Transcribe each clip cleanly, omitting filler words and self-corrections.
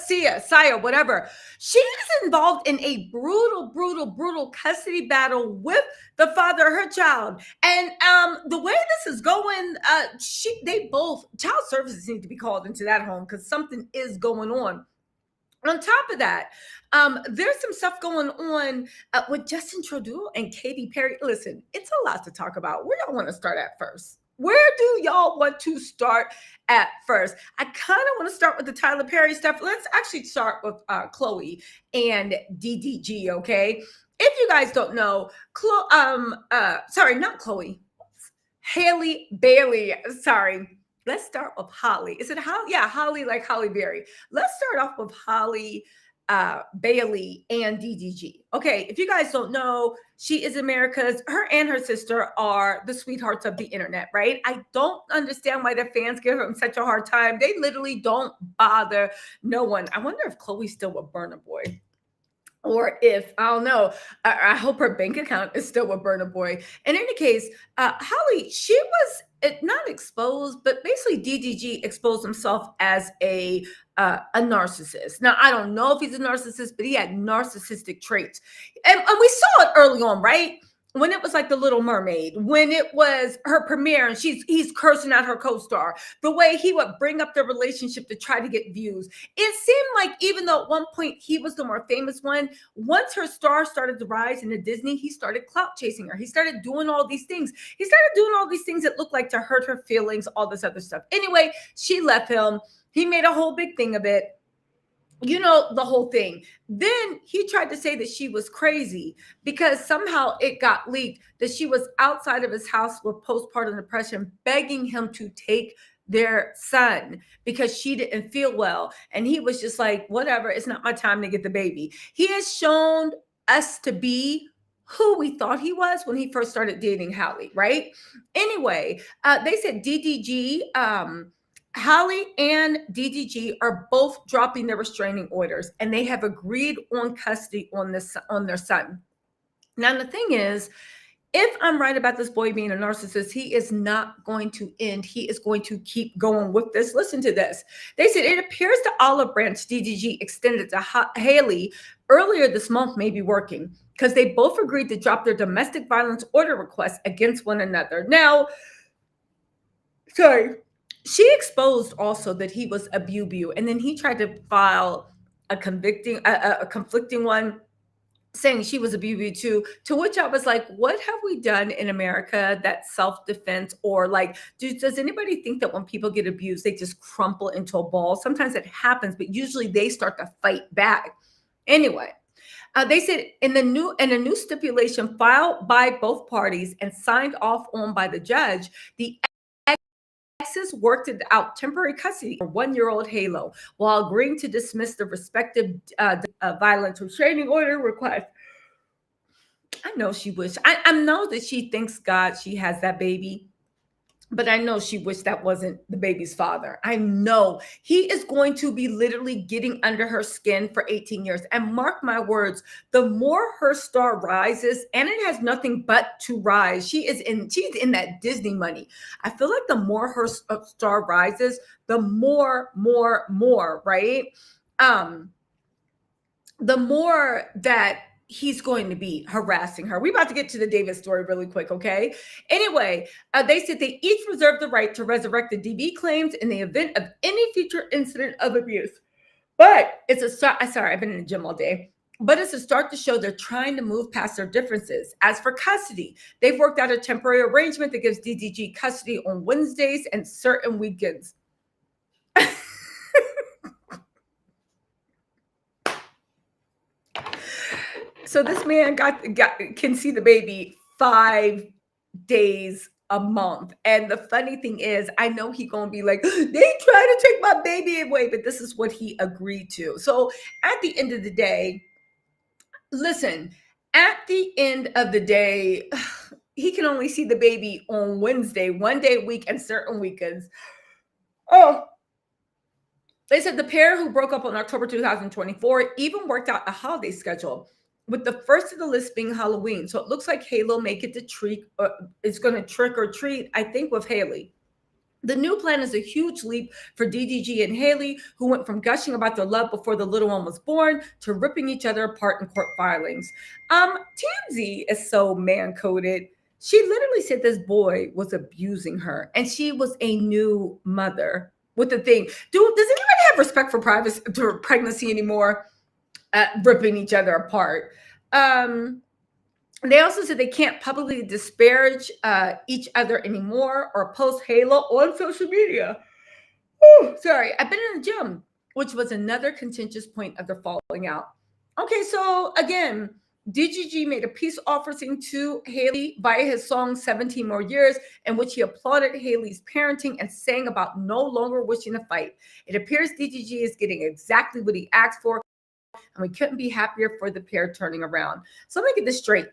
Saya, whatever. She is involved in a brutal custody battle with the father of her child. And the way this is going, they both child services need to be called into that home because something is going on. On top of that, there's some stuff going on with Justin Trudeau and Katy Perry. Listen, it's a lot to talk about. Where y'all want to start at first? Where do y'all want to start at first? I kind of want to start with the Tyler Perry stuff. Let's actually start with Khloe and DDG, okay? If you guys don't know, sorry, not Khloe, Halle Bailey, sorry. Let's start with Holly. Is it Holly? Yeah, Holly, like Holly Berry. Let's start off with Holly Bailey and DDG. Okay, if you guys don't know, she is America's, her and her sister are the sweethearts of the internet, right? I don't understand why the fans give them such a hard time. They literally don't bother no one. I wonder if Khloe's still with Burna Boy. Or if, I don't know, I hope her bank account is still with Burna Boy. In any case, Holly, she was not exposed, but basically DDG exposed himself as a narcissist. Now, I don't know if he's a narcissist, but he had narcissistic traits. And we saw it early on, right? When it was like The Little Mermaid, when it was her premiere and he's cursing out her co-star, the way he would bring up their relationship to try to get views. It seemed like even though at one point he was the more famous one, once her star started to rise into Disney, he started clout chasing her. He started doing all these things. He started doing all these things that looked like to hurt her feelings, all this other stuff. Anyway, she left him. He made a whole big thing of it. You know, the whole thing. Then he tried to say that she was crazy because somehow it got leaked that she was outside of his house with postpartum depression, begging him to take their son because she didn't feel well. And he was just like, whatever, it's not my time to get the baby. He has shown us to be who we thought he was when he first started dating Halle, right? Anyway, they said DDG, Halle and DDG are both dropping their restraining orders, and they have agreed on custody on their son. Now, the thing is, if I'm right about this boy being a narcissist, he is not going to end. He is going to keep going with this. Listen to this. They said it appears the olive branch DDG extended to Halle earlier this month may be working because they both agreed to drop their domestic violence order requests against one another. Now, sorry. She exposed also that he was a bu-bu, and then he tried to file a conflicting one saying she was a bu-bu too, to which I was like, what have we done in America that's self-defense? Or like, does anybody think that when people get abused, they just crumple into a ball? Sometimes it happens, but usually they start to fight back. Anyway, they said in a new stipulation filed by both parties and signed off on by the judge, the exes worked out temporary custody for 1-year-old Halo while agreeing to dismiss the respective violence restraining order request. I know she wished. I know that she thanks God she has that baby, but I know she wished that wasn't the baby's father. I know he is going to be literally getting under her skin for 18 years. And mark my words, the more her star rises, and it has nothing but to rise. She's in that Disney money. I feel like the more her star rises, the more, right? The more that he's going to be harassing her. We're about to get to the David story really quick, okay? Anyway, they said they each reserve the right to resurrect the DB claims in the event of any future incident of abuse. But it's a start. Sorry, I've been in the gym all day. But it's a start to show they're trying to move past their differences. As for custody, they've worked out a temporary arrangement that gives DDG custody on Wednesdays and certain weekends. So this man can see the baby 5 days a month. And the funny thing is, I know he gonna be like, they try to take my baby away, but this is what he agreed to. So at the end of the day, listen, at the end of the day, he can only see the baby on Wednesday, 1 day a week, and certain weekends. Oh, they said the pair who broke up on October 2024 even worked out a holiday schedule, with the first of the list being Halloween. So it looks like Halo may get to is going to trick or treat, I think, with Halle. The new plan is a huge leap for DDG and Halle, who went from gushing about their love before the little one was born to ripping each other apart in court filings. TMZ is so man-coded. She literally said this boy was abusing her, and she was a new mother. With the thing, does anybody have respect for privacy, for pregnancy anymore? Ripping each other apart. They also said they can't publicly disparage each other anymore or post halo on social media. Ooh, sorry, I've been in the gym, which was another contentious point of their falling out. Okay, so again, DGG made a peace offering to Halle via his song 17 More Years, in which he applauded Halle's parenting and sang about no longer wishing to fight. It appears DGG is getting exactly what he asked for, and we couldn't be happier for the pair turning around. So let me get this straight.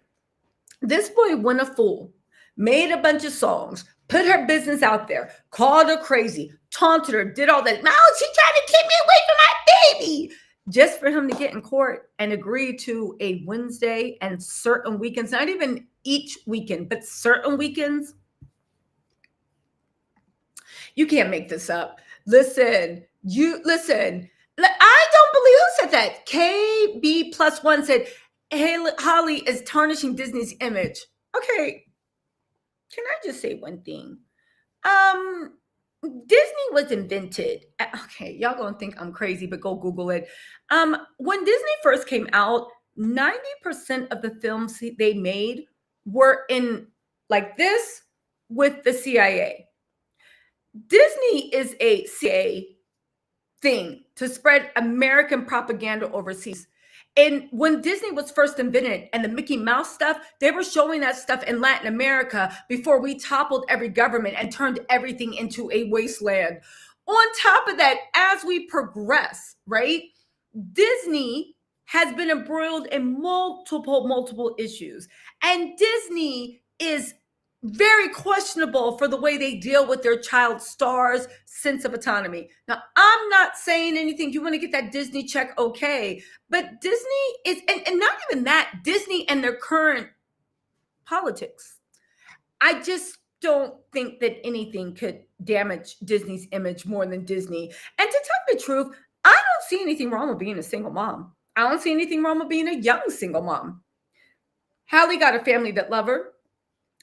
This boy went a fool, made a bunch of songs, put her business out there, called her crazy, taunted her, did all that. No, she's trying to keep me away from my baby. Just for him to get in court and agree to a Wednesday and certain weekends, not even each weekend, but certain weekends. You can't make this up. Listen. I don't believe who said that. KB+1 said, Halle is tarnishing Disney's image. Okay, can I just say one thing? Disney was invented. Okay, y'all gonna think I'm crazy, but go Google it. When Disney first came out, 90% of the films they made were in like this with the CIA. Disney is a CIA thing to spread American propaganda overseas. And when Disney was first invented and the Mickey Mouse stuff, they were showing that stuff in Latin America before we toppled every government and turned everything into a wasteland. On top of that, as we progress, right, Disney has been embroiled in multiple issues. And Disney is very questionable for the way they deal with their child stars' sense of autonomy. Now, I'm not saying anything. You want to get that Disney check, okay. But Disney is, and not even that, Disney and their current politics. I just don't think that anything could damage Disney's image more than Disney. And to tell the truth, I don't see anything wrong with being a single mom. I don't see anything wrong with being a young single mom. Halle got a family that love her.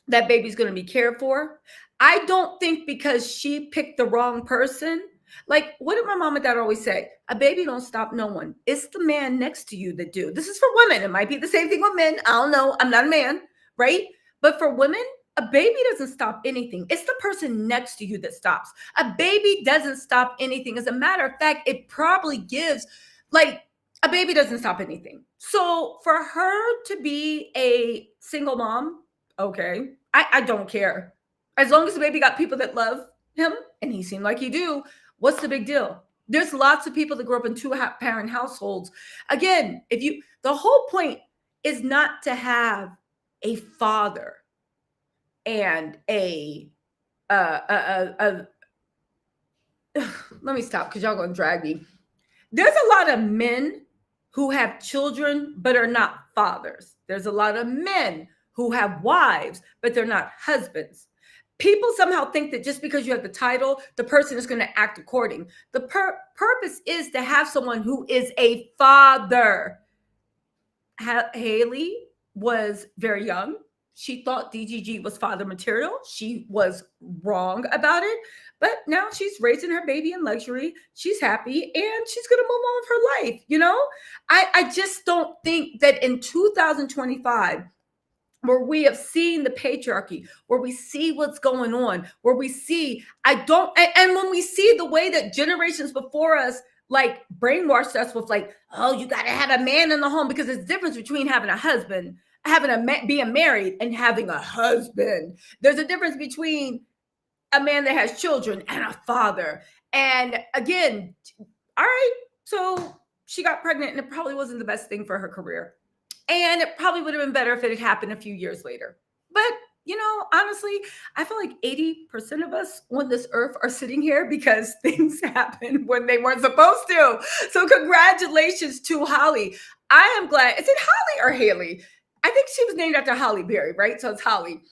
That baby's going to be cared for. I don't think because she picked the wrong person. Like, what did my mom and dad always say? A baby don't stop no one. It's the man next to you that do. This is for women. It might be the same thing with men. I don't know. I'm not a man, right? But for women, a baby doesn't stop anything. It's the person next to you that stops. A baby doesn't stop anything. As a matter of fact, it probably gives, like, a baby doesn't stop anything. So for her to be a single mom, okay, I don't care. As long as the baby got people that love him, and he seemed like he do, what's the big deal? There's lots of people that grew up in two-parent households. Again, the whole point is not to have a father and let me stop because y'all gonna drag me. There's a lot of men who have children but are not fathers. There's a lot of men who have wives, but they're not husbands. People somehow think that just because you have the title, the person is going to act according. The purpose is to have someone who is a father. Halle was very young. She thought DGG was father material. She was wrong about it. But now she's raising her baby in luxury. She's happy and she's going to move on with her life. You know, I just don't think that in 2025, where we have seen the patriarchy, where we see what's going on, where we see, and when we see the way that generations before us, like, brainwashed us with, like, oh, you got to have a man in the home, because there's a difference between having a husband, being married, and having a husband. There's a difference between a man that has children and a father. And again, all right, so she got pregnant, and it probably wasn't the best thing for her career. And it probably would have been better if it had happened a few years later. But, you know, honestly, I feel like 80% of us on this earth are sitting here because things happened when they weren't supposed to. So congratulations to Halle. I am glad. Is it Halle or Halle? I think she was named after Halle Berry, right? So it's Halle.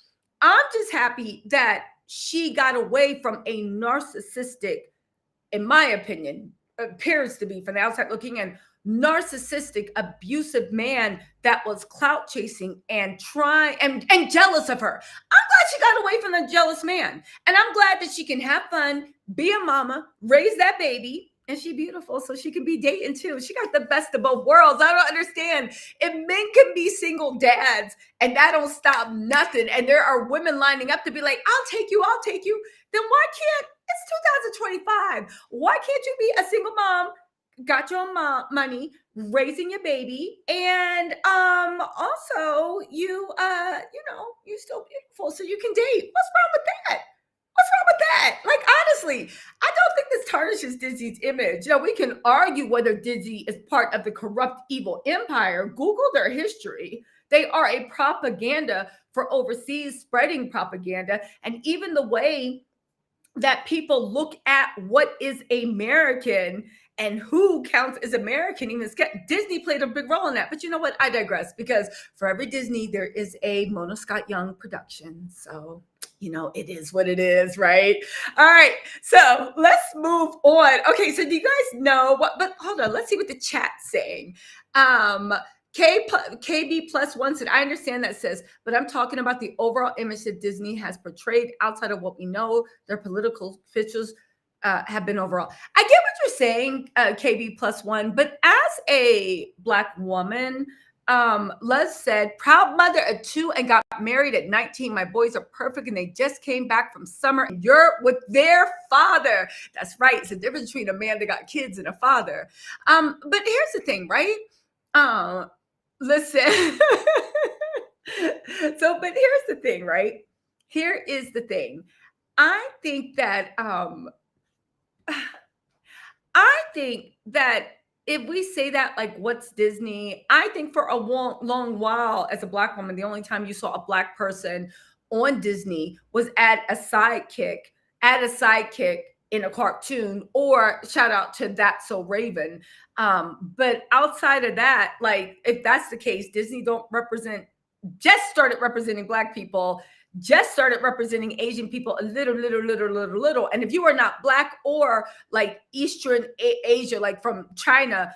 I'm just happy that she got away from a narcissistic, in my opinion, appears to be from the outside looking in, narcissistic, abusive man that was clout chasing and trying and jealous of her. I'm glad she got away from the jealous man. And I'm glad that she can have fun, be a mama, raise that baby. And she beautiful, so she can be dating too. She got the best of both worlds. I don't understand. If men can be single dads and that don't stop nothing, and there are women lining up to be like, I'll take you, then why can't, it's 2025. Why can't you be a single mom, got your own money, raising your baby, and also you still beautiful, so you can date. What's wrong with that? What's wrong with that? Like, honestly, I don't think this tarnishes Disney's image. We can argue whether Disney is part of the corrupt, evil empire. Google their history. They are a propaganda for overseas, spreading propaganda. And even the way that people look at what is American and who counts as American, even Disney played a big role in that. But you know what? I digress, because for every Disney, there is a Mona Scott Young production. So, it is what it is, right? All right. So let's move on. Okay. So do you guys know what, but hold on. Let's see what the chat's saying. KB plus one said, I understand that, sis, but I'm talking about the overall image that Disney has portrayed outside of what we know their political officials have been overall. I get what you're saying, KB plus one, but as a Black woman, Les said, proud mother of 2 and got married at 19. My boys are perfect and they just came back from summer in Europe with their father. That's right. It's a difference between a man that got kids and a father. But here's the thing, right? Listen. But here's the thing, right? Here is the thing. I think that if we say that, like, what's Disney? I think for a long while, as a Black woman, the only time you saw a Black person on Disney was at a sidekick in a cartoon, or shout out to That's So Raven. But outside of that, like, if that's the case, Disney just started representing Black people, just started representing Asian people a little. And if you are not Black or like Eastern Asia, like from China,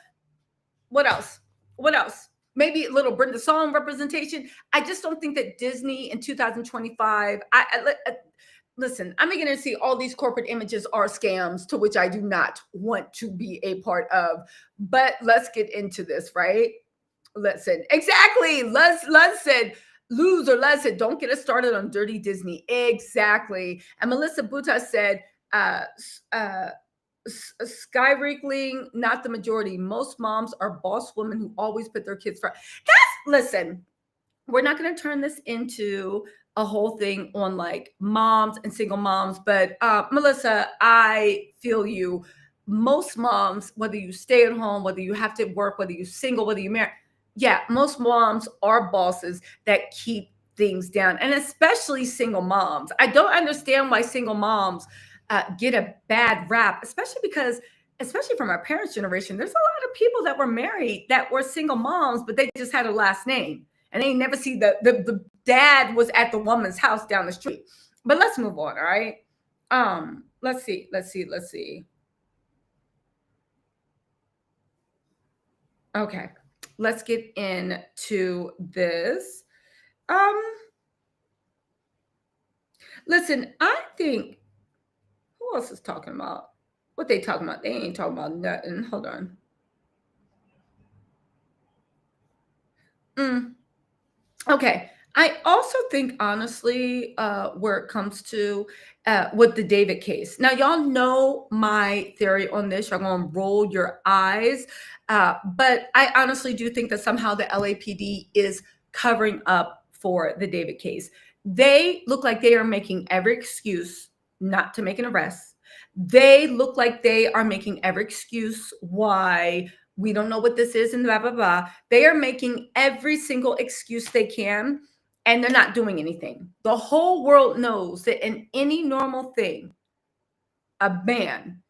what else? Maybe a little Brenda Song representation. I just don't think that Disney in 2025, listen, I'm beginning to see all these corporate images are scams, to which I do not want to be a part of. But let's get into this, right? Listen, exactly. Les said, Les said, don't get us started on dirty Disney. Exactly. And Melissa Buta said, skyrickling, not the majority. Most moms are boss women who always put their kids first. Listen, we're not going to turn this into a whole thing on like moms and single moms, but Melissa, I feel you. Most moms, whether you stay at home, whether you have to work, whether you're single, whether you're married, yeah, most moms are bosses that keep things down, and especially single moms. I don't understand why single moms get a bad rap, especially from our parents' generation. There's a lot of people that were married that were single moms, but they just had a last name, and they never see the dad was at the woman's house down the street. But let's move on, all right? Let's see. Okay. Let's get into this. Listen, I think, who else is talking about? What they talking about? They ain't talking about nothing. Hold on. Okay. I also think, honestly, where it comes to with the David case. Now, y'all know my theory on this. Y'all gonna roll your eyes. But I honestly do think that somehow the LAPD is covering up for the David case. They look like they are making every excuse not to make an arrest. They look like they are making every excuse why we don't know what this is and blah, blah, blah. They are making every single excuse they can, and they're not doing anything. The whole world knows that in any normal thing, a man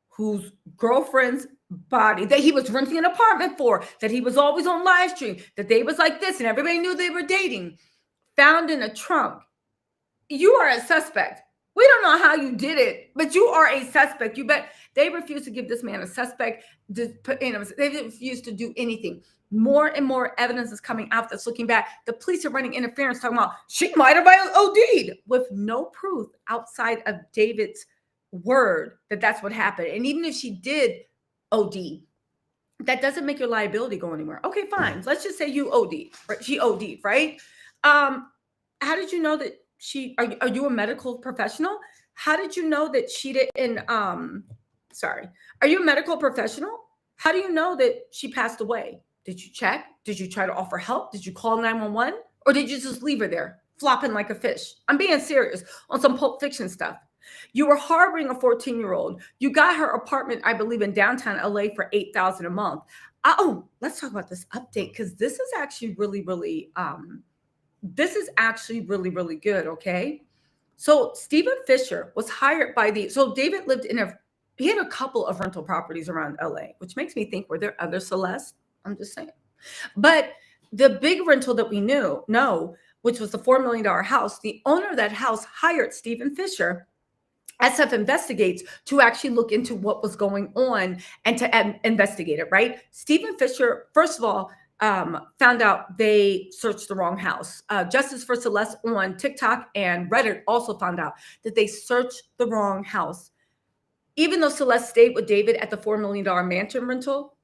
whose girlfriend's body that he was renting an apartment for, that he was always on live stream, that they was like this, and everybody knew they were dating, found in a trunk, you are a suspect. We don't know how you did it, but you are a suspect. You bet. They refuse to give this man a suspect. They refuse to do anything. More and more evidence is coming out that's looking back. The police are running interference, talking about she might have OD'd with no proof outside of David's word that that's what happened. And even if she did OD, that doesn't make your liability go anywhere. Okay, fine. Let's just say you OD'd. Right? She OD'd, right? How did you know that are you a medical professional? How did you know that she didn't sorry. Are you a medical professional? How do you know that she passed away? Did you check? Did you try to offer help? Did you call 911? Or did you just leave her there flopping like a fish? I'm being serious on some Pulp Fiction stuff. You were harboring a 14-year-old. You got her apartment, I believe, in downtown LA for $8,000 a month. Oh, let's talk about this update, because this is actually really, really really good. Okay. So Stephen Fisher was hired by so David lived he had a couple of rental properties around LA, which makes me think, were there other Celeste? I'm just saying. But the big rental that we know, which was the $4 million house, the owner of that house hired Stephen Fisher, SF Investigates, to actually look into what was going on and to investigate it, right? Stephen Fisher, first of all, found out they searched the wrong house. Justice for Celeste on TikTok and Reddit also found out that they searched the wrong house. Even though Celeste stayed with David at the $4 million mansion rental,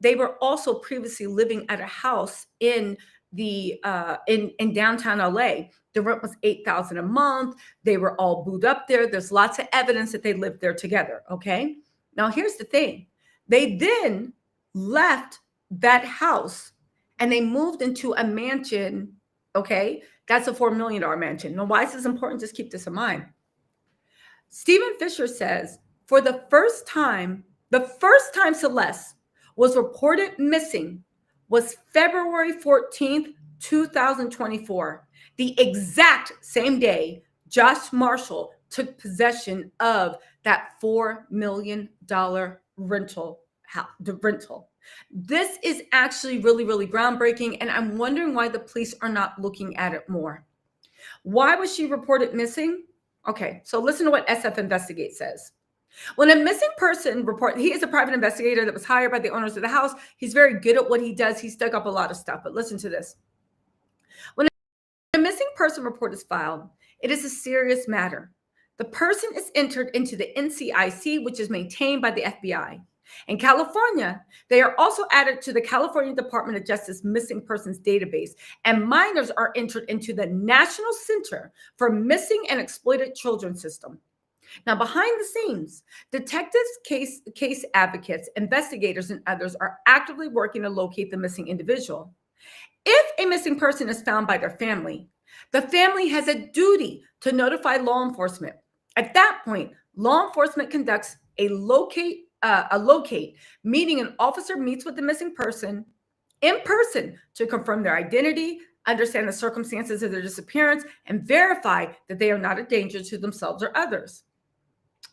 they were also previously living at a house in in downtown LA. The rent was $8,000 a month. They were all booed up there. There's lots of evidence that they lived there together. Okay. Now here's the thing. They then left that house and they moved into a mansion. Okay. That's a $4 million mansion. Now, why is this important? Just keep this in mind. Stephen Fisher says for the first time Celeste was reported missing was February 14th, 2024, the exact same day Josh Marshall took possession of that $4 million rental. This is actually really, really groundbreaking, and I'm wondering why the police are not looking at it more. Why was she reported missing? Okay, so listen to what SF Investigate says. When a missing person report, he is a private investigator that was hired by the owners of the house. He's very good at what he does. He's dug up a lot of stuff, but listen to this. When a missing person report is filed, it is a serious matter. The person is entered into the NCIC, which is maintained by the FBI. In California, they are also added to the California Department of Justice Missing Persons Database, and minors are entered into the National Center for Missing and Exploited Children system. Now, behind the scenes, detectives, case advocates, investigators, and others are actively working to locate the missing individual. If a missing person is found by their family, the family has a duty to notify law enforcement. At that point, law enforcement conducts a locate, meaning an officer meets with the missing person in person to confirm their identity, understand the circumstances of their disappearance, and verify that they are not a danger to themselves or others.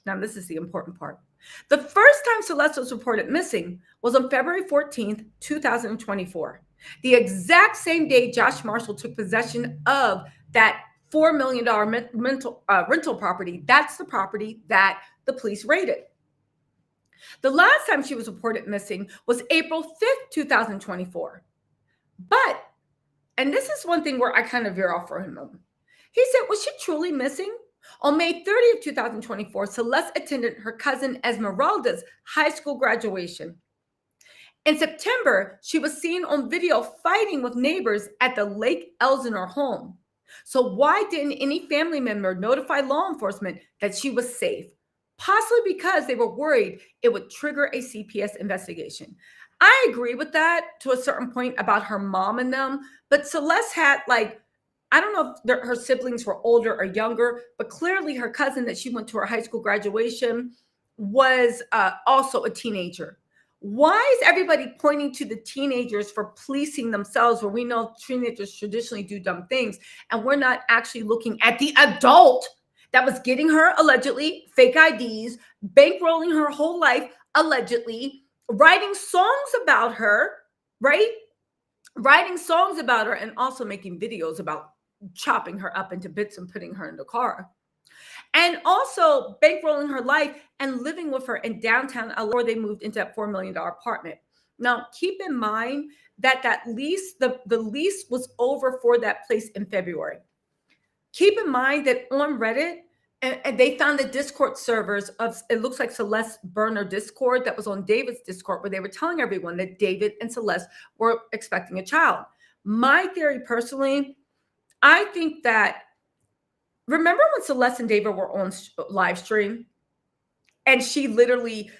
Now, this is the important part. The first time Celeste was reported missing was on February 14th, 2024, the exact same day Josh Marshall took possession of that $4 million rental property. That's the property that the police raided. The last time she was reported missing was April 5th, 2024. But, and this is one thing where I kind of veer off for him. He said, was she truly missing? On May 30th, 2024, Celeste attended her cousin Esmeralda's high school graduation. In September, she was seen on video fighting with neighbors at the Lake Elsinore home. So why didn't any family member notify law enforcement that she was safe? Possibly because they were worried it would trigger a CPS investigation. I agree with that to a certain point about her mom and them, but Celeste had I don't know if her siblings were older or younger, but clearly her cousin that she went to her high school graduation was also a teenager. Why is everybody pointing to the teenagers for policing themselves, where we know teenagers traditionally do dumb things, and we're not actually looking at the adult that was getting her allegedly fake IDs, bankrolling her whole life allegedly, writing songs about her, right? Writing songs about her and also making videos about chopping her up into bits and putting her in the car. and also bankrolling her life and living with her in downtown LA before they moved into that $4 million apartment. Now, keep in mind that lease, the lease was over for that place in February. Keep in mind that on Reddit, and they found the Discord servers of, it looks like Celeste burner Discord that was on David's Discord, where they were telling everyone that David and Celeste were expecting a child. My theory personally, I think that, remember when Celeste and David were on live stream and she literally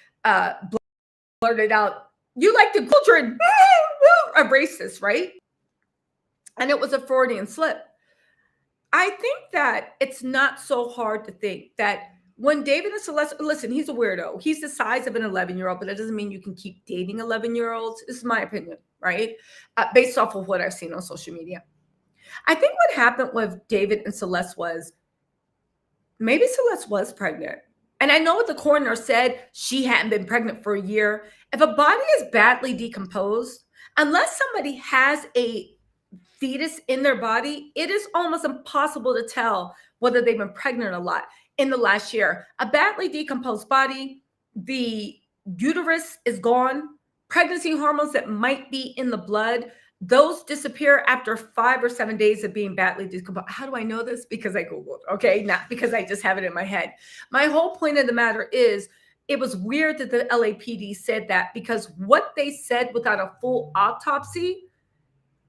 blurted out, "You like the children," a racist, right? And it was a Freudian slip. I think that it's not so hard to think that when David and Celeste, listen, he's a weirdo. He's the size of an 11-year-old, but that doesn't mean you can keep dating 11-year-olds. This is my opinion, right? Based off of what I've seen on social media. I think what happened with David and Celeste was maybe Celeste was pregnant. And I know what the coroner said, she hadn't been pregnant for a year. If a body is badly decomposed, unless somebody has a fetus in their body, it is almost impossible to tell whether they've been pregnant a lot in the last year. A badly decomposed body, the uterus is gone. Pregnancy hormones that might be in the blood, those disappear after 5 or 7 days of being badly decomposed. How do I know this? Because I Googled, okay? Not because I just have it in my head. My whole point of the matter is, it was weird that the LAPD said that, because what they said without a full autopsy,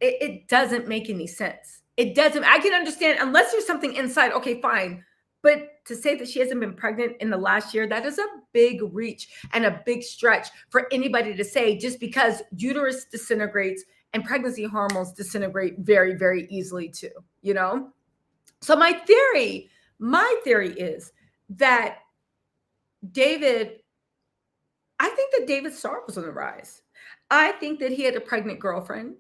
it doesn't make any sense. It doesn't. I can understand unless there's something inside. Okay, fine. But to say that she hasn't been pregnant in the last year, that is a big reach and a big stretch for anybody to say, just because uterus disintegrates and pregnancy hormones disintegrate very, very easily too, you know? So my theory is that I think that David's star was on the rise. I think that he had a pregnant girlfriend.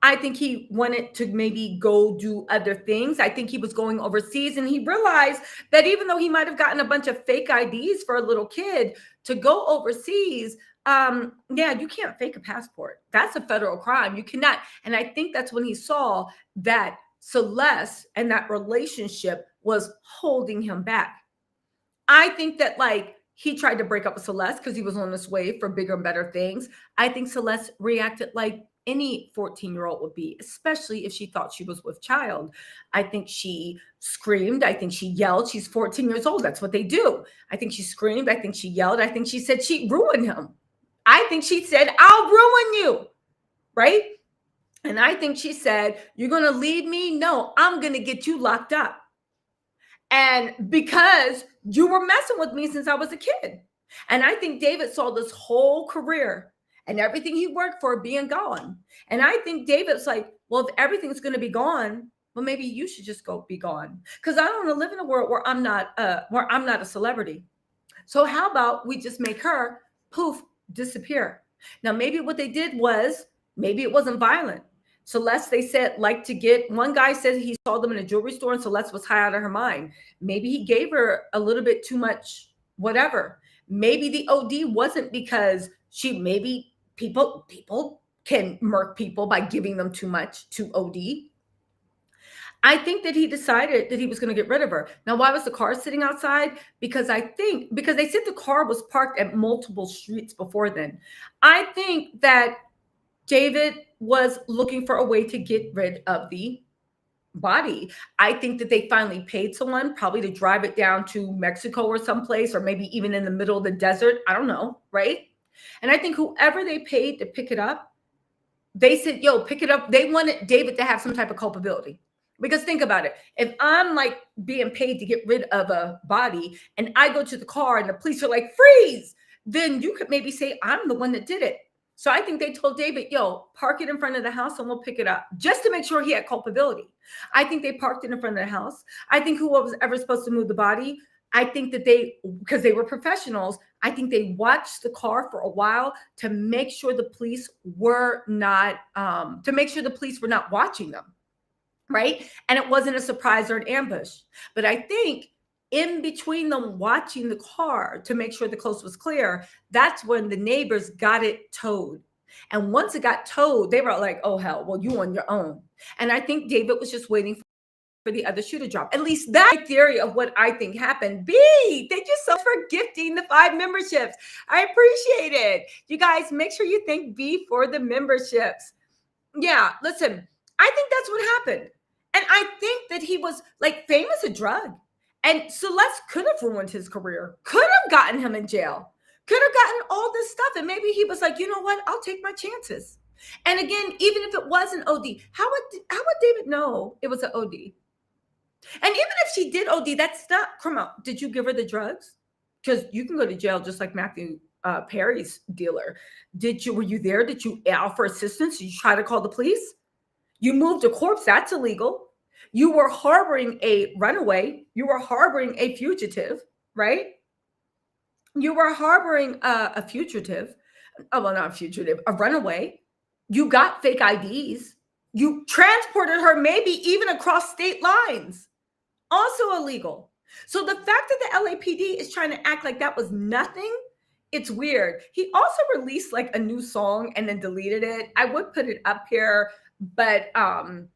I think he wanted to maybe go do other things. I think he was going overseas, and he realized that even though he might have gotten a bunch of fake IDs for a little kid to go overseas, yeah, you can't fake a passport. That's a federal crime. You cannot. And I think that's when he saw that Celeste and that relationship was holding him back. I think that, like, he tried to break up with Celeste because he was on his way for bigger and better things. I think Celeste reacted like any 14-year-old would be, especially if she thought she was with child. I think she screamed. I think she yelled. She's 14 years old. That's what they do. I think she screamed. I think she yelled. I think she said she'd ruin him. I think she said, "I'll ruin you," right? And I think she said, "You're going to leave me? No, I'm going to get you locked up. And because you were messing with me since I was a kid." And I think David saw this whole career and everything he worked for being gone. And I think David's like, well, if everything's going to be gone, well, maybe you should just go be gone. Because I don't want to live in a world where I'm not a celebrity. So how about we just make her poof, disappear? Now, maybe what they did was, maybe it wasn't violent. Celeste, they said, like to get, one guy said he saw them in a jewelry store and Celeste was high out of her mind. Maybe he gave her a little bit too much, whatever. Maybe the OD wasn't because maybe people can murk people by giving them too much to OD. I think that he decided that he was going to get rid of her. Now, why was the car sitting outside? Because they said the car was parked at multiple streets before then. I think that David was looking for a way to get rid of the body. I think that they finally paid someone probably to drive it down to Mexico or someplace, or maybe even in the middle of the desert. I don't know, right? And I think whoever they paid to pick it up, they said, yo, pick it up. They wanted David to have some type of culpability. Because think about it. If I'm like being paid to get rid of a body and I go to the car and the police are like, freeze, then you could maybe say, I'm the one that did it. So I think they told David, yo, park it in front of the house and we'll pick it up, just to make sure he had culpability. I think they parked it in front of the house. I think whoever was ever supposed to move the body, I think that because they were professionals, I think they watched the car for a while to make sure the police were not watching them, right? And it wasn't a surprise or an ambush. But I think in between them watching the car to make sure the coast was clear, that's when the neighbors got it towed. And once it got towed, they were like, oh, hell, well, you on your own. And I think David was just waiting for the other shoe to drop. At least that's my theory of what I think happened. B, thank you so much for gifting the 5 memberships. I appreciate it. You guys, make sure you thank B for the memberships. Yeah, listen, I think that's what happened. And I think that he was like, fame is a drug. And Celeste could have ruined his career, could have gotten him in jail, could have gotten all this stuff. And maybe he was like, you know what? I'll take my chances. And again, even if it was an OD, how would David know it was an OD? And even if she did OD, that's not criminal. Did you give her the drugs? Because you can go to jail just like Matthew Perry's dealer. Were you there? Did you offer assistance? Did you try to call the police? You moved a corpse. That's illegal. You were harboring a runaway. You were harboring a fugitive, right? You were harboring a fugitive. Oh, well, not a fugitive, a runaway. You got fake IDs. You transported her maybe even across state lines. Also illegal. So the fact that the LAPD is trying to act like that was nothing, it's weird. He also released like a new song and then deleted it. I would put it up here, but I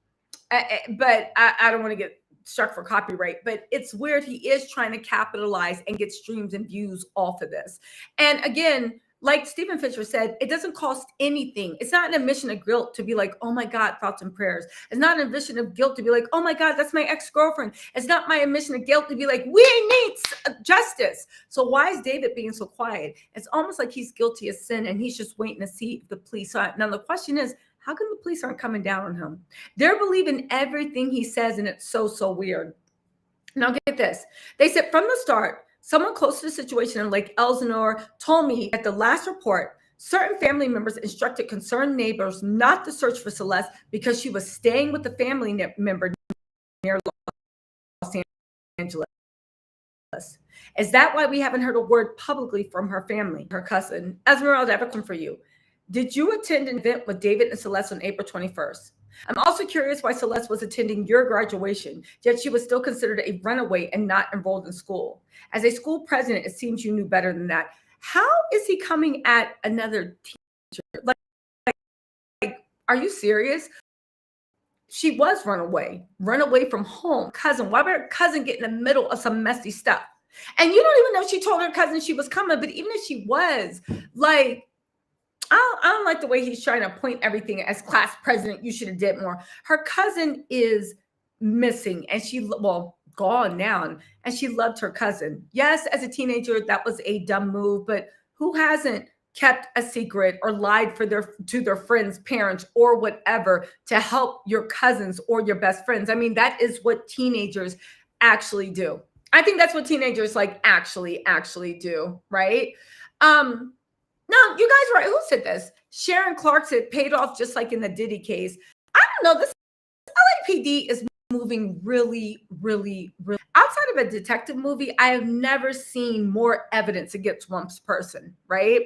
don't want to get struck for copyright, but it's weird. He is trying to capitalize and get streams and views off of this. And again, like Stephen Fisher said, it doesn't cost anything. It's not an admission of guilt to be like, oh my God, thoughts and prayers. It's not an admission of guilt to be like, oh my God, that's my ex-girlfriend. It's not my admission of guilt to be like, we need justice. So why is David being so quiet? It's almost like he's guilty of sin and he's just waiting to see if the police are. Now the question is, how come the police aren't coming down on him? They're believing everything he says, and it's so weird. Now get this. They said from the start, someone close to the situation in Lake Elsinore told me at the last report, certain family members instructed concerned neighbors not to search for Celeste because she was staying with the family member near Los Angeles. Is that why we haven't heard a word publicly from her family, her cousin? Esmeralda, I have a question for you. Did you attend an event with David and Celeste on April 21st? I'm also curious why Celeste was attending your graduation, yet she was still considered a runaway and not enrolled in school. As a school president, it seems you knew better than that. How is he coming at another teacher? Like, are you serious? She was run away from home. Cousin, why would her cousin get in the middle of some messy stuff? And you don't even know if she told her cousin she was coming, but even if she was, like, I don't like the way he's trying to point everything as class president. You should have did more. Her cousin is missing and gone now. And she loved her cousin. Yes, as a teenager, that was a dumb move, but who hasn't kept a secret or lied to their friends' parents or whatever to help your cousins or your best friends? I mean, that is what teenagers actually do. I think that's what teenagers like actually do, right? No, you guys are right. Who said this? Sharon Clark said paid off just like in the Diddy case. I don't know. This LAPD is moving really. Outside of a detective movie, I have never seen more evidence against one person, right?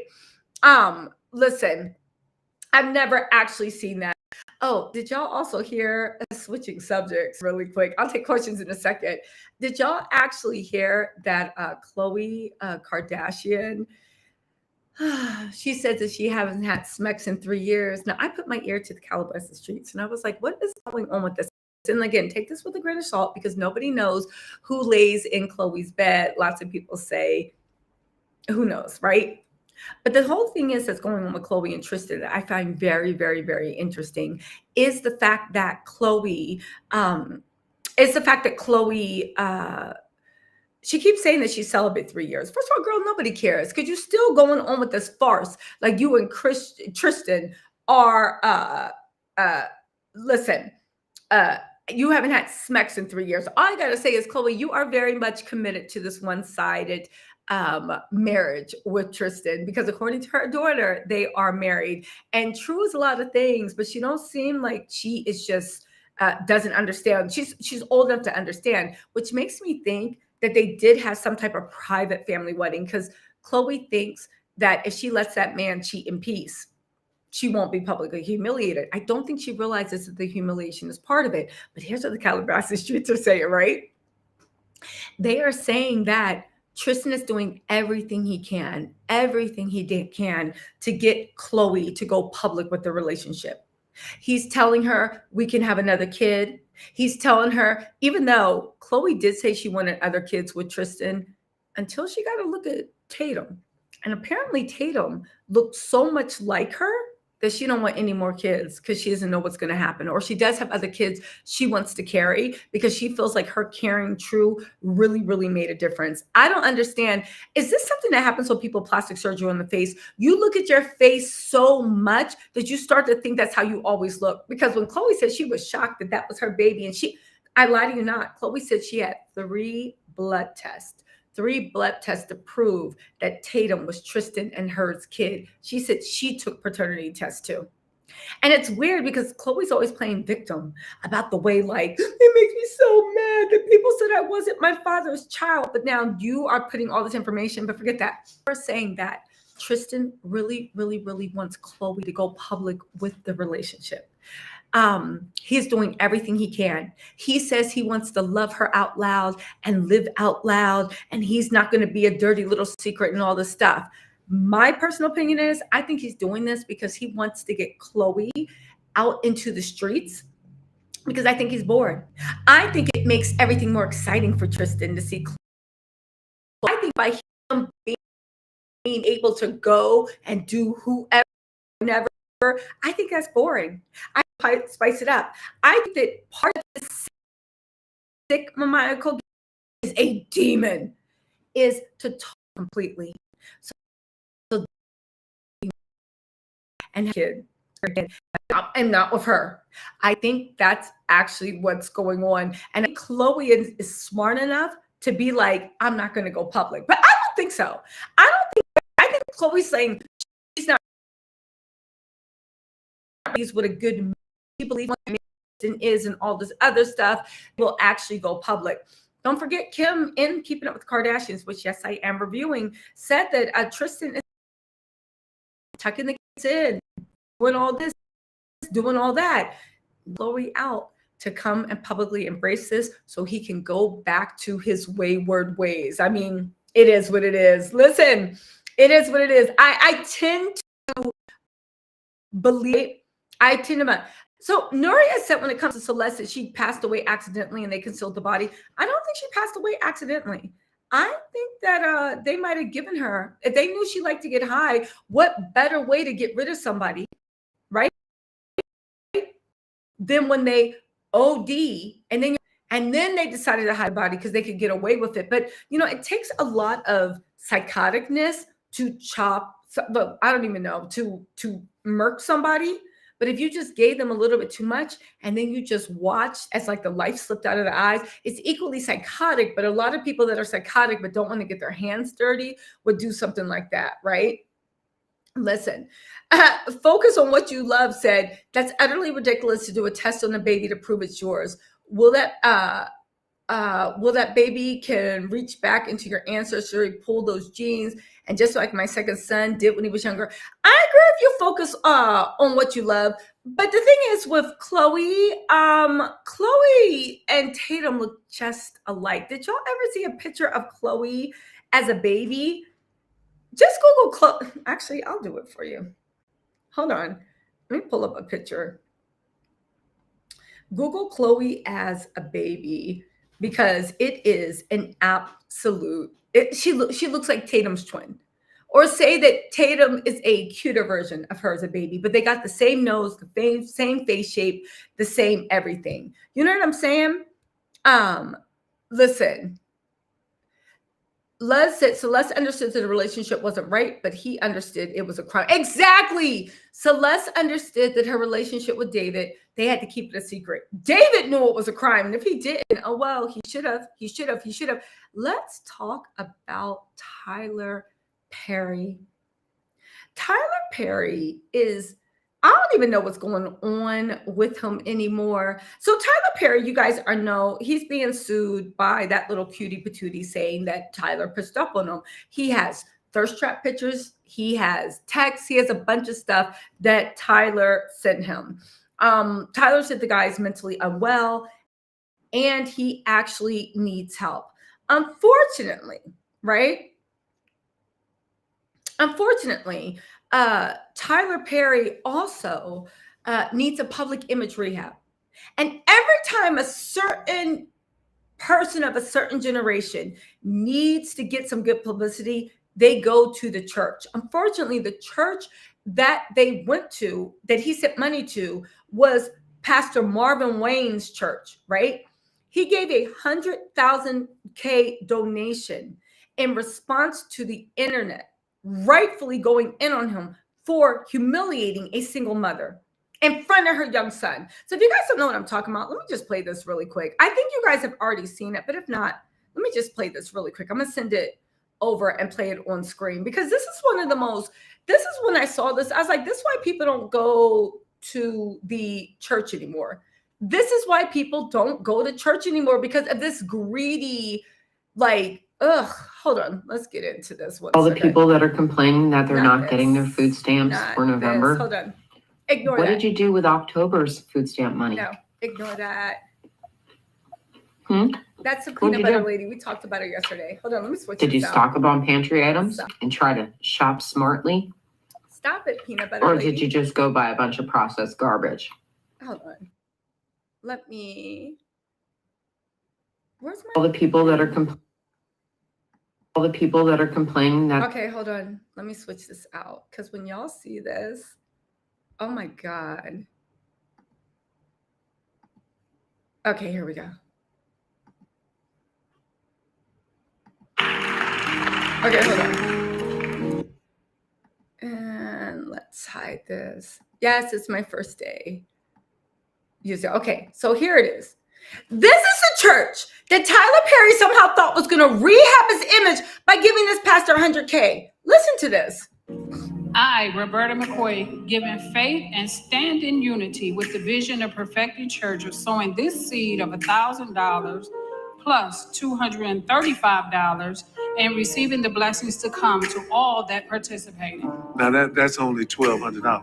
Listen, I've never actually seen that. Oh, did y'all also hear, switching subjects really quick, I'll take questions in a second. Did y'all actually hear that Khloe Kardashian, she says that she hasn't had Smex in 3 years. Now, I put my ear to the Calabasas streets and I was like, what is going on with this? And again, take this with a grain of salt because nobody knows who lays in Khloe's bed. Lots of people say, who knows, right? But the whole thing that's going on with Khloe and Tristan that I find very, very, very interesting is the fact that Khloe, she keeps saying that she's celibate 3 years. First of all, girl, nobody cares because you're still going on with this farce. Like you and Tristan are, you haven't had Smex in 3 years. All I got to say is, Khloe, you are very much committed to this one-sided marriage with Tristan because according to her daughter, they are married. And True is a lot of things, but she don't seem like she is just doesn't understand. She's old enough to understand, which makes me think that they did have some type of private family wedding because Khloe thinks that if she lets that man cheat in peace, she won't be publicly humiliated. I don't think she realizes that the humiliation is part of it. But here's what the Calabasas streets are saying, right? They are saying that Tristan is doing everything he can to get Khloe to go public with the relationship. He's telling her we can have another kid. He's telling her, even though Khloe did say she wanted other kids with Tristan, until she got to look at Tatum. And apparently Tatum looked so much like her that she don't want any more kids because she doesn't know what's going to happen. Or she does have other kids she wants to carry because she feels like her carrying True really, really made a difference. I don't understand. Is this something that happens when people plastic surgery on the face? You look at your face so much that you start to think that's how you always look. Because when Khloe said she was shocked that that was her baby, and I lie to you not, Khloe said she had 3 blood tests to prove that Tatum was Tristan and Herd's kid. She said she took paternity tests too. And it's weird because Khloe's always playing victim about the way, like, it makes me so mad that people said I wasn't my father's child. But now you are putting all this information, but forget that. We're saying that Tristan really, really, really wants Khloe to go public with the relationship. He's doing everything he can. He says he wants to love her out loud and live out loud, and he's not going to be a dirty little secret and all this stuff. My personal opinion is I think he's doing this because he wants to get Khloe out into the streets because I think he's bored. I think it makes everything more exciting for Tristan to see Khloe. I think by him being able to go and do whoever, whenever, I think that's boring. I spice it up. I think that part of the sick maniacal is a demon, is to talk completely. So and kid, and not with her. I think that's actually what's going on. And Khloe is smart enough to be like, I'm not going to go public. But I don't think so. I think Khloe's saying she's not with a good, she believes is and all this other stuff will actually go public. Don't forget Kim in Keeping Up with the Kardashians, which yes, I am reviewing, said that Tristan is tucking the kids in, doing all this, doing all that. Khloe out to come and publicly embrace this so he can go back to his wayward ways. I mean, it is what it is. Listen, it is what it is. I tend to believe, so Nuria said when it comes to Celeste that she passed away accidentally and they concealed the body. I don't think she passed away accidentally. I think that they might have given her, if they knew she liked to get high, what better way to get rid of somebody, right? Then when they OD and then they decided to hide the body because they could get away with it. But it takes a lot of psychoticness to chop. I don't even know to murk somebody. But if you just gave them a little bit too much and then you just watched as like the life slipped out of the eyes, it's equally psychotic. But a lot of people that are psychotic but don't want to get their hands dirty would do something like that, right? Listen, Focus on What You Love said, that's utterly ridiculous to do a test on a baby to prove it's yours. Will that baby can reach back into your ancestry, pull those genes, and just like my second son did when he was younger. I agree if you focus on what you love. But the thing is with Khloe and Tatum look just alike. Did y'all ever see a picture of Khloe as a baby? Just Google Khloe. Actually, I'll do it for you. Hold on. Let me pull up a picture. Google Khloe as a baby because it is an absolute. She looks like Tatum's twin. Or say that Tatum is a cuter version of her as a baby, but they got the same nose, the same face shape, the same everything. You know what I'm saying? Listen. Les said Celeste understood that the relationship wasn't right, but he understood it was a crime. Exactly. Celeste understood that her relationship with David, they had to keep it a secret. David knew it was a crime. And if he didn't, oh, well, he should have. Let's talk about Tyler Perry. Tyler Perry is, I don't even know what's going on with him anymore. So Tyler Perry, you guys know, he's being sued by that little cutie patootie saying that Tyler pushed up on him. He has thirst trap pictures. He has texts. He has a bunch of stuff that Tyler sent him. Tyler said the guy is mentally unwell and he actually needs help. Unfortunately, Tyler Perry also needs a public image rehab. And every time a certain person of a certain generation needs to get some good publicity, they go to the church. Unfortunately, the church that they went to, that he sent money to, was Pastor Marvin Wayne's church, right? He gave a 100,000 donation in response to the internet rightfully going in on him for humiliating a single mother in front of her young son. So if you guys don't know what I'm talking about, let me just play this really quick. I think you guys have already seen it, but if not, let me just play this really quick. I'm going to send it over and play it on screen, because this is one of the most, this is when I saw this, I was like, this is why people don't go to the church anymore. This is why people don't go to church anymore, because of this greedy, like, ugh, hold on. Let's get into this one. All the people that are complaining that they're not getting their food stamps for November. Hold on. Ignore what that. Did you do with October's food stamp money? No, ignore that. Hmm? That's the peanut butter lady. We talked about it yesterday. Hold on, let me switch Did you this stock out. up on pantry items and try to shop smartly? Stop it, peanut butter Or lady. did you just go buy a bunch of processed garbage? Hold on. Let me. Where's my? All the people that are complaining that. Okay, hold on. Let me switch this out, because when y'all see this, oh my God. Okay, here we go. Okay, hold on. And let's hide this. Yes, it's my first day. Okay, so here it is. This is a church that Tyler Perry somehow thought was going to rehab his image by giving this pastor $100K. Listen to this. I, Roberta McCoy, given faith and stand in unity with the vision of perfecting church, of sowing this seed of $1,000 plus $235 and receiving the blessings to come to all that participated. Now that's only $1,200.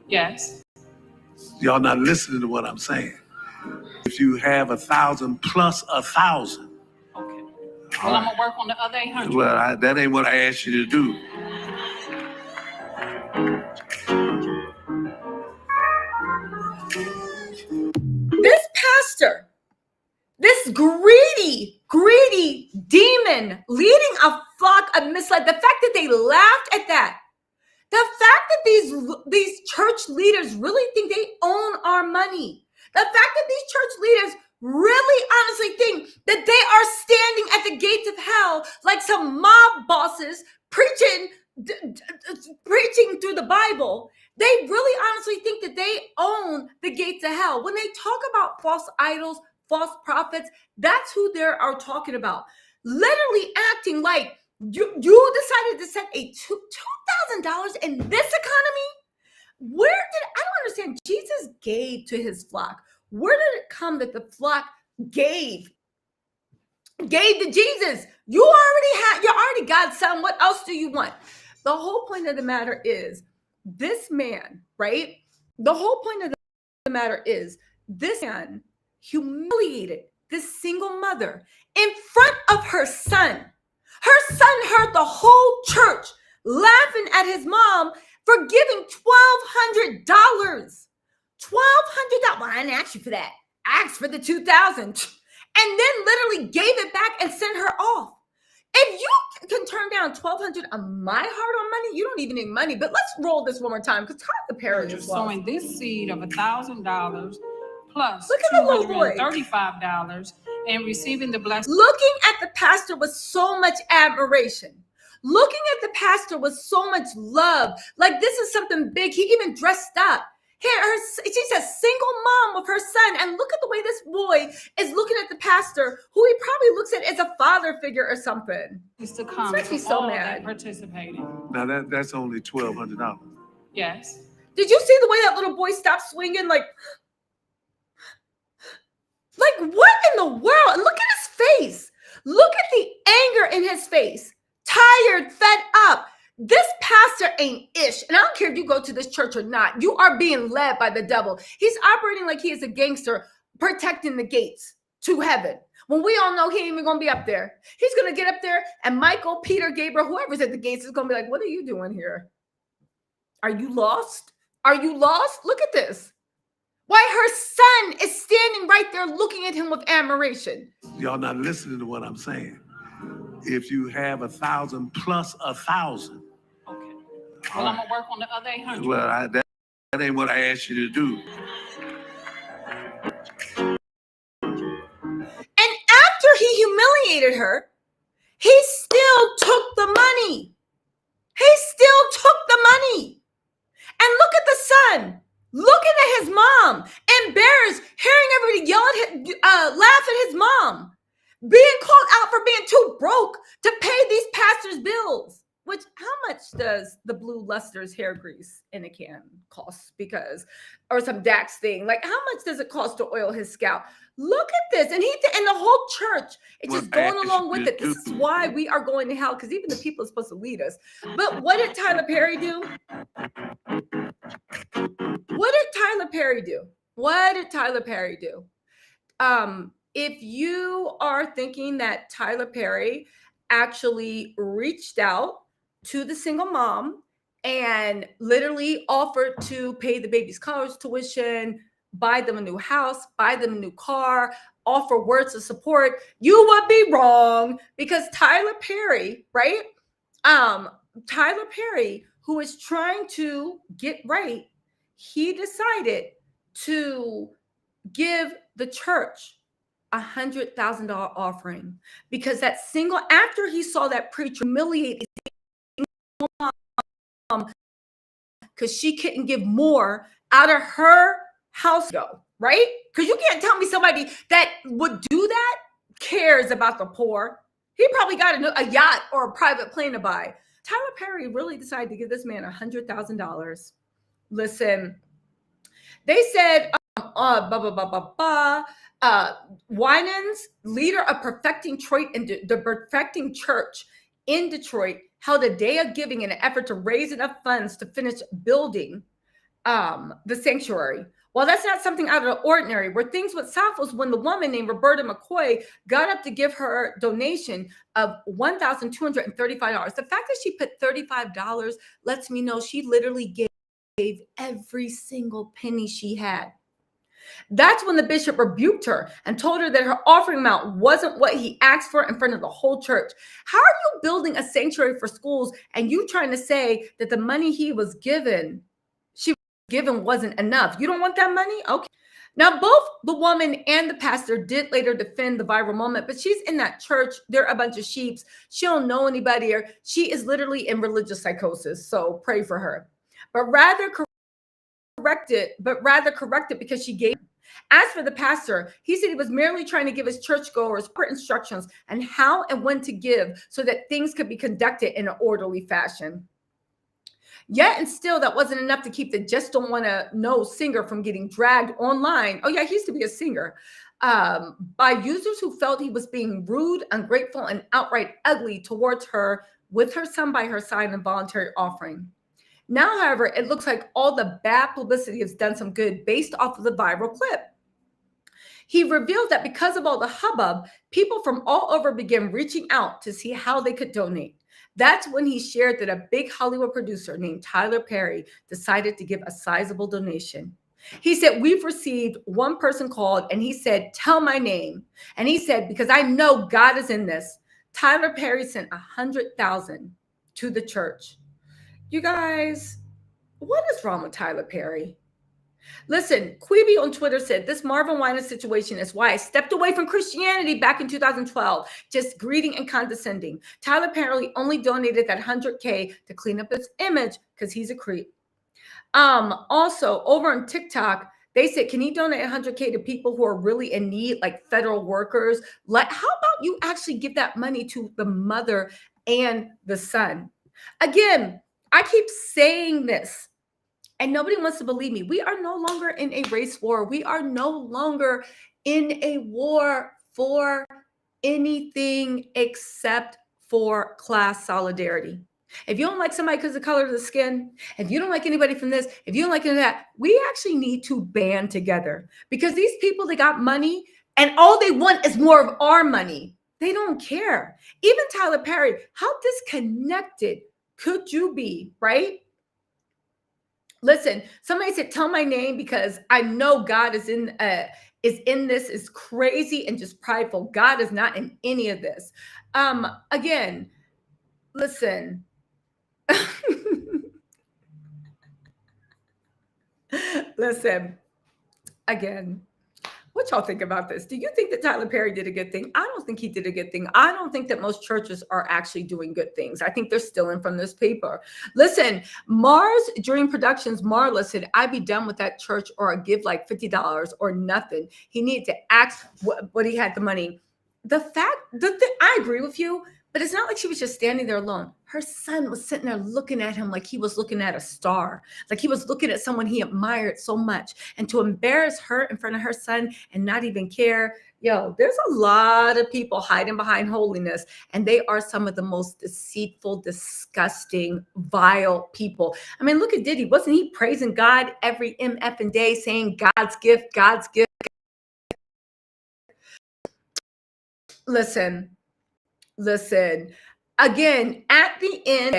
Yes. Y'all not listening to what I'm saying. If you have 1,000 plus 1,000. Okay. Well, I'm gonna work on the other 800. Well, that ain't what I asked you to do. This pastor, this greedy demon leading a flock of misled, the fact that they laughed at that, the fact that these church leaders really think they own our money, the fact that these church leaders really honestly think that they are standing at the gates of hell like some mob bosses preaching through the Bible. They really honestly think that they own the gates of hell. When they talk about false idols, false prophets, that's who they are talking about. Literally acting like you decided to set a $2,000 in this economy. I don't understand. Jesus gave to his flock. Where did it come that the flock gave to Jesus? You already God's son. What else do you want? The whole point of the matter is this man, right? The whole point of the matter is this man humiliated this single mother in front of her son. Her son heard the whole church laughing at his mom for giving $1,200. $1,200. Well, I didn't ask you for that. I asked for the $2,000. And then literally gave it back and sent her off. If you can turn down $1,200 on my hard-earned money, you don't even need money. But let's roll this one more time, because Tyler Perry is sowing this seed of $1,000 plus $235 and receiving the blessing. Looking at the pastor with so much admiration. Looking at the pastor with so much love. Like this is something big. He even dressed up. She's a single mom with her son. And look at the way this boy is looking at the pastor, who he probably looks at as a father figure or something. It's to come. This makes me so mad. Participating. Now that's only $1,200. Yes. Did you see the way that little boy stopped swinging? Like what in the world? And look at his face. Look at the anger in his face. Tired, fed up. This pastor ain't ish. And I don't care if you go to this church or not. You are being led by the devil. He's operating like he is a gangster protecting the gates to heaven. When we all know he ain't even going to be up there. He's going to get up there and Michael, Peter, Gabriel, whoever's at the gates is going to be like, what are you doing here? Are you lost? Are you lost? Look at this. son is standing right there looking at him with admiration. Y'all not listening to what I'm saying. If you have 1,000 plus 1,000. Okay. Well, I'm gonna work on the other 800. Well, that ain't what I asked you to do. And after he humiliated her, he still took the money. He still took the money. And look at the son, looking at his mom, embarrassed, hearing everybody yell at him, laugh at his mom, being called out for being too broke to pay these pastors' bills. Which, how much does the Blue Luster's hair grease in a can cost? Because, or some Dax thing, like how much does it cost to oil his scalp? Look at this, and the whole church, it's just going along with it. This is why we are going to hell, because even the people are supposed to lead us. But what did Tyler Perry do? What did Tyler Perry do? What did Tyler Perry do? If you are thinking that Tyler Perry actually reached out to the single mom and literally offered to pay the baby's college tuition, buy them a new house, buy them a new car, offer words of support, you would be wrong, because Tyler Perry, right? Tyler Perry, who is trying to get right, he decided to give the church $100,000 offering, because that single, after he saw that preacher humiliate his mom because she couldn't give more out of her house, right? Because you can't tell me somebody that would do that cares about the poor. He probably got a yacht or a private plane to buy. Tyler Perry really decided to give this man $100,000. Listen, they said, Winans, leader of Perfecting Detroit and the Perfecting Church in Detroit, held a day of giving in an effort to raise enough funds to finish building the sanctuary. Well, that's not something out of the ordinary. Where things went south was when the woman named Roberta McCoy got up to give her donation of $1,235. The fact that she put $35 lets me know she literally gave every single penny she had. That's when the bishop rebuked her and told her that her offering amount wasn't what he asked for in front of the whole church. How are you building a sanctuary for schools and you trying to say that the money she was given wasn't enough? You don't want that money? Okay. Now, both the woman and the pastor did later defend the viral moment, but she's in that church. They're a bunch of sheeps. She don't know anybody, or she is literally in religious psychosis. So pray for her. But rather correct it because she gave. As for the pastor, he said he was merely trying to give his churchgoers instructions on how and when to give so that things could be conducted in an orderly fashion. Yet and still, that wasn't enough to keep the Just Don't Want to Know singer from getting dragged online. Oh yeah, he used to be a singer. By users who felt he was being rude, ungrateful, and outright ugly towards her with her son by her side in voluntary offering. Now, however, it looks like all the bad publicity has done some good based off of the viral clip. He revealed that because of all the hubbub, people from all over began reaching out to see how they could donate. That's when he shared that a big Hollywood producer named Tyler Perry decided to give a sizable donation. He said, we've received, one person called and he said, tell my name. And he said, because I know God is in this. Tyler Perry sent $100,000 to the church. You guys, what is wrong with Tyler Perry? Listen, Queeby on Twitter said, this Marvin Winans situation is why I stepped away from Christianity back in 2012, just greeting and condescending. Tyler apparently only donated that $100K to clean up his image because he's a creep. Also, over on TikTok, they said, can he donate $100K to people who are really in need, like federal workers? Like, how about you actually give that money to the mother and the son? Again, I keep saying this, and nobody wants to believe me. We are no longer in a race war. We are no longer in a war for anything except for class solidarity. If you don't like somebody because of the color of the skin, if you don't like anybody from this, if you don't like any of that, we actually need to band together, because these people, they got money and all they want is more of our money. They don't care. Even Tyler Perry, how disconnected could you be, right? Listen, somebody said, tell my name because I know God is in this, is crazy and just prideful. God is not in any of this. Again, listen. Listen, again, what y'all think about this? Do you think that Tyler Perry did a good thing? I don't think he did a good thing. I don't think that most churches are actually doing good things. I think they're stealing from this paper. Listen, Mars Dream Productions, Marla said, I'd be done with that church or I'd give like $50 or nothing. He needed to ask what he had the money. I agree with you, but it's not like she was just standing there alone. Her son was sitting there looking at him like he was looking at a star, like he was looking at someone he admired so much. And to embarrass her in front of her son and not even care, there's a lot of people hiding behind holiness, and they are some of the most deceitful, disgusting, vile people. I mean, look at Diddy. Wasn't he praising God every MF and day, saying God's gift, God's gift? Listen. Again, at the end of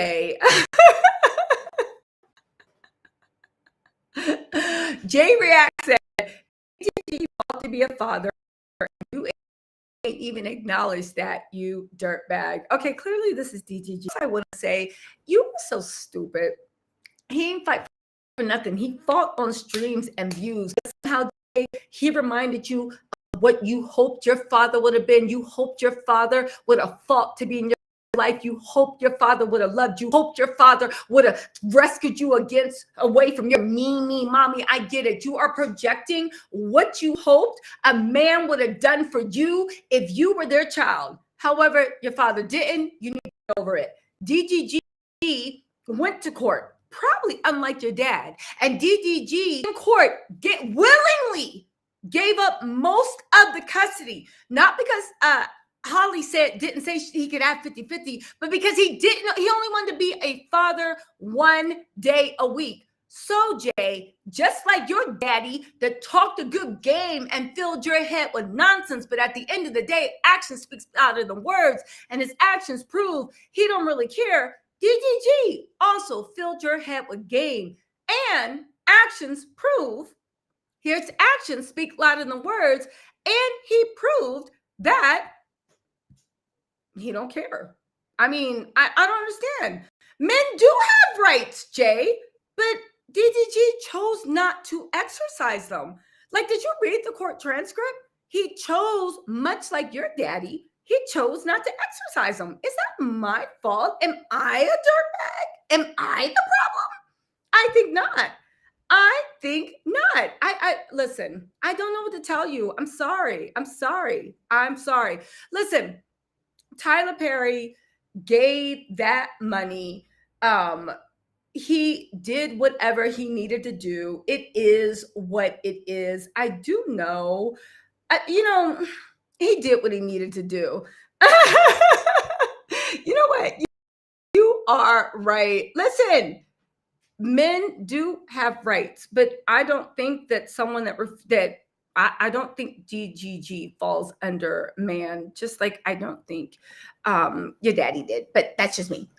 the day, Jay React said, you ought to be a father. You ain't even acknowledge that, you dirtbag. Okay, clearly this is DGG. I want to say, you were so stupid. He ain't fight for nothing. He fought on streams and views. Somehow he reminded you of what you hoped your father would have been. You hoped your father would have fought to be in your life. You hoped your father would have loved you. Hoped your father would have rescued you away from your mean mommy. I get it. You are projecting what you hoped a man would have done for you if you were their child. However, your father didn't. You need to get over it. DGG went to court, probably unlike your dad, and DGG in court willingly gave up most of the custody, not because Halle didn't say he could have 50-50, but because he only wanted to be a father 1 day a week. So Jay, just like your daddy that talked a good game and filled your head with nonsense, but at the end of the day, action speaks louder than words, and his actions prove he don't really care. DGG also filled your head with game, and actions prove his actions speak louder than words, and he proved that he don't care. I mean, I don't understand. Men do have rights, Jay, but DGG chose not to exercise them. Like, did you read the court transcript? He chose, much like your daddy, he chose not to exercise them. Is that my fault? Am I a dirtbag? Am I the problem? I think not. I think not. Listen, I don't know what to tell you. I'm sorry. Listen, Tyler Perry gave that money. He did whatever he needed to do. It is what it is. I do know, he did what he needed to do. You know what? You are right. Listen, men do have rights, but I don't think that I don't think DGG falls under man, just like I don't think your daddy did. But that's just me.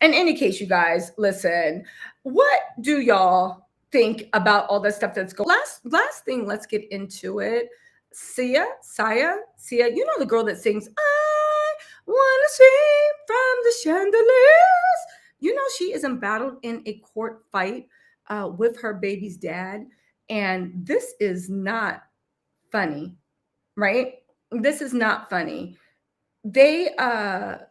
In any case, you guys, listen, what do y'all think about all the stuff that's going on? Last thing, let's get into it. Sia, you know the girl that sings, I want to sing from the chandeliers. You know, she is embattled in a court fight with her baby's dad. And this is not funny, right? This is not funny. They are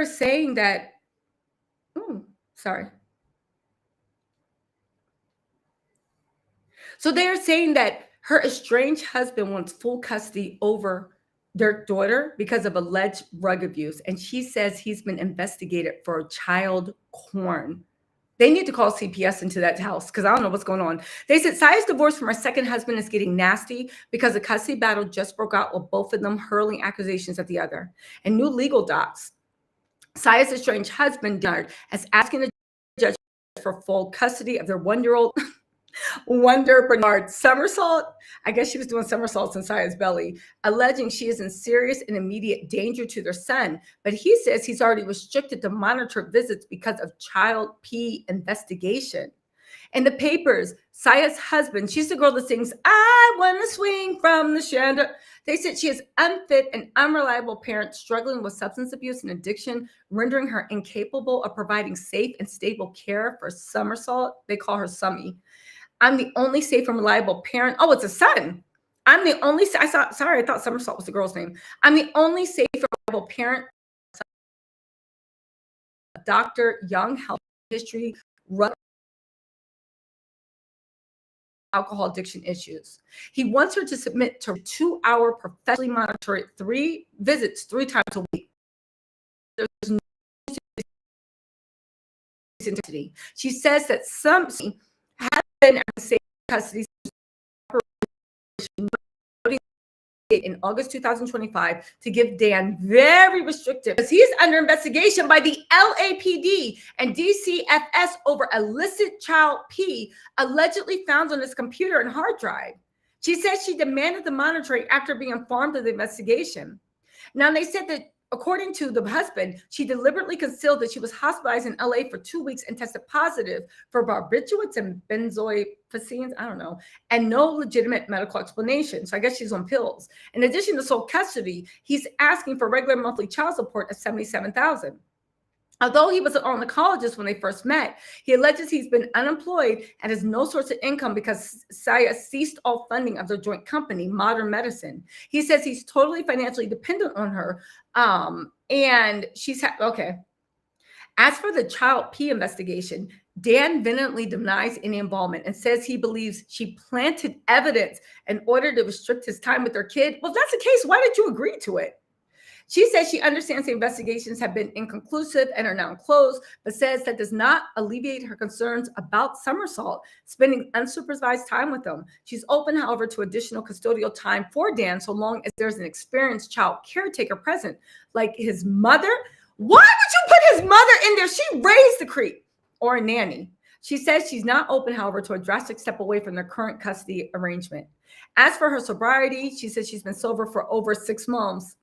saying that, So they are saying that her estranged husband wants full custody over their daughter because of alleged drug abuse. And she says he's been investigated for child porn. They need to call CPS into that house because I don't know what's going on. They said Sia's divorce from her second husband is getting nasty because a custody battle just broke out with both of them hurling accusations at the other. And new legal docs, Sia's estranged husband as asking the judge for full custody of their 1-year-old Wonder Bernard somersault. I guess she was doing somersaults inside his belly, alleging she is in serious and immediate danger to their son. But he says he's already restricted to monitor visits because of child pee investigation. In the papers, Saya's husband, she's the girl that sings, I want to swing from the chandelier. They said she is unfit and unreliable parent struggling with substance abuse and addiction, rendering her incapable of providing safe and stable care for somersault. They call her Summy. I'm the only safe and reliable parent. Oh, it's a son. I'm the only, I thought somersault was the girl's name. I'm the only safe and reliable parent. Dr. Young health history, alcohol addiction issues. He wants her to submit to 2-hour professionally monitored 3 visits 3 times a week. There's no intensity. She says that some has been in safe custody in August 2025 to give Dan very restrictive, because he's under investigation by the LAPD and DCFS over illicit child pee allegedly found on his computer and hard drive. She says she demanded the monitoring after being informed of the investigation. Now, they said that according to the husband, she deliberately concealed that she was hospitalized in LA for 2 weeks and tested positive for barbiturates and benzoyl I don't know, and no legitimate medical explanation. So I guess she's on pills. In addition to sole custody, he's asking for regular monthly child support of $77,000. Although he was an oncologist when they first met, he alleges he's been unemployed and has no source of income because Saya ceased all funding of their joint company, Modern Medicine. He says he's totally financially dependent on her. And she's okay. As for the child pee investigation, Dan vehemently denies any involvement and says he believes she planted evidence in order to restrict his time with their kid. Well, if that's the case, why did you agree to it? She says she understands the investigations have been inconclusive and are now closed, but says that does not alleviate her concerns about somersault, spending unsupervised time with them. She's open, however, to additional custodial time for Dan so long as there's an experienced child caretaker present, like his mother. Why would you put his mother in there? She raised the creep, or a nanny. She says she's not open, however, to a drastic step away from their current custody arrangement. As for her sobriety, she says she's been sober for over 6 months.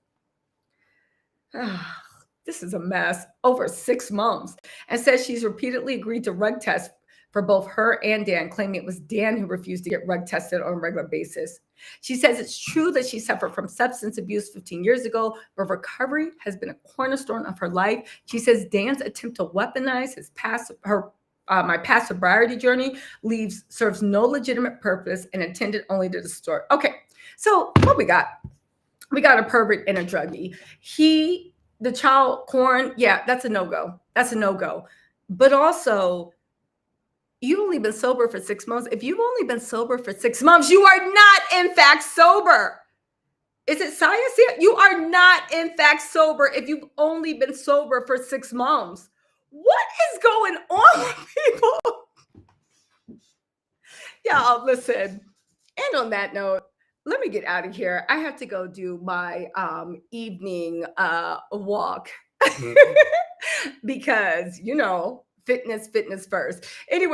This is a mess. Over 6 months. And says she's repeatedly agreed to rug tests for both her and Dan, claiming it was Dan who refused to get rug tested on a regular basis. She says it's true that she suffered from substance abuse 15 years ago, but recovery has been a cornerstone of her life. She says Dan's attempt to weaponize his my past sobriety journey serves no legitimate purpose and intended only to distort. Okay, so what we got? We got a pervert and a druggie. The child porn, yeah, that's a no-go. That's a no-go. But also, you've only been sober for 6 months. If you've only been sober for 6 months, you are not, in fact, sober. Is it science here? You are not, in fact, sober if you've only been sober for 6 months. What is going on with people? Y'all, listen. And on that note, let me get out of here. I have to go do my evening walk because, fitness first. Anyway.